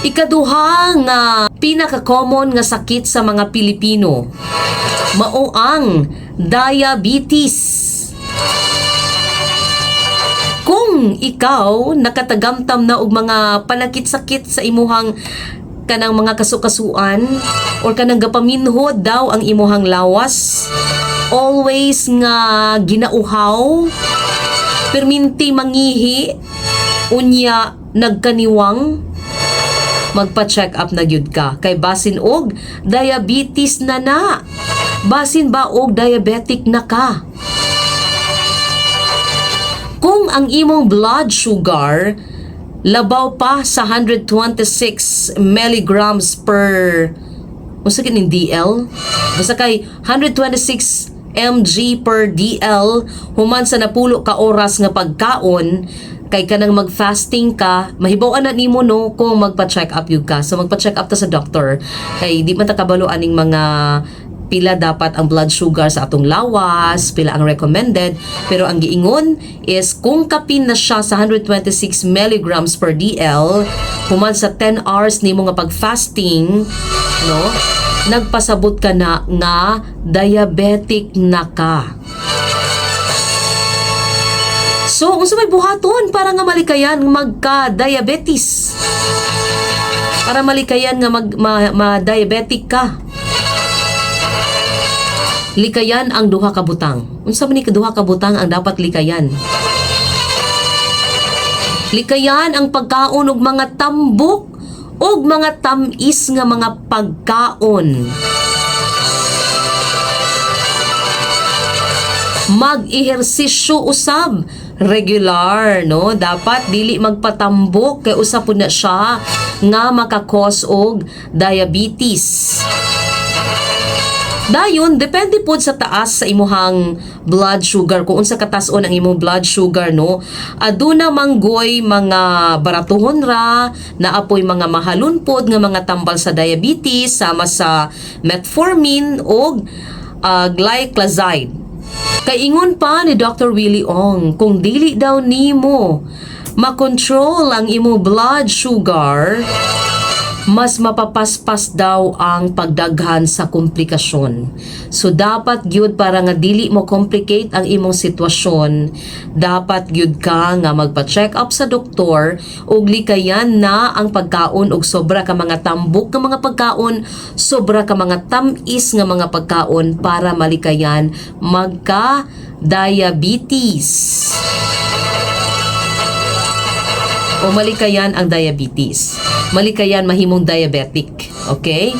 Ikaduha nga pinaka-common nga sakit sa mga Pilipino mao ang diabetes. Kung ikaw nakatagamtam na og mga panakit-sakit sa imuhang kanang mga kasukasuan or kanang gapaminhod daw ang imuhang lawas, always nga ginauhaw, perminti mangihi, unya nagkaniwang, magpa-check up na gyud ka kay basin og diabetes na, basin ba og diabetic na ka. Kung ang imong blood sugar labaw pa sa 126 milligrams per unsa kining DL, basta kay 126 mg per DL human sa napulo ka oras nga pagkaon, kay kanang mag-fasting ka, mahibaw-an na nimo no kung magpa-check up yun ka. So magpa-check up ta sa doctor kay di man ta kabalo aning mga pila dapat ang blood sugar sa atong lawas, pila ang recommended, pero ang giingon is kung kapin na siya sa 126 milligrams per DL human sa 10 hours nimo nga pag-fasting, no, nagpasabot ka na nga diabetic na ka. So, unsa may buhaton para nga malikayan magka-diabetes? Para malikayan nga ma-diabetic ka. Likayan ang duha ka butang. Unsa man ni duha ka butang ang dapat likayan? Likayan ang pagkaon og mga tambok og mga tamis nga mga pagkaon. Mag-ehersisyo usab regular, no? Dapat dili magpatambok kay usa pud na siya nga makakos og diabetes. Dayon, depende po sa taas sa imuhang blood sugar. Kung unsa katason ang imong blood sugar, no? Aduna manggoy mga baratuhon ra, naapoy mga mahalon pod nga mga tambal sa diabetes sama sa metformin o glyclazide. Kay ingon pa ni Dr. Willie Ong, kung dili daw nimo makontrol ang imong blood sugar, mas mapapaspas daw ang pagdaghan sa komplikasyon. So dapat gyud para nga dili mo complicate ang imong sitwasyon, dapat gyud ka nga magpa-check up sa doktor ug likayan na ang pagkaon og sobra ka mga tambok nga mga pagkaon, sobra ka mga tamis nga mga pagkaon para malikayan magka diabetes. O malikayan ang diabetes. Malikayan mahimong diabetic. Okay?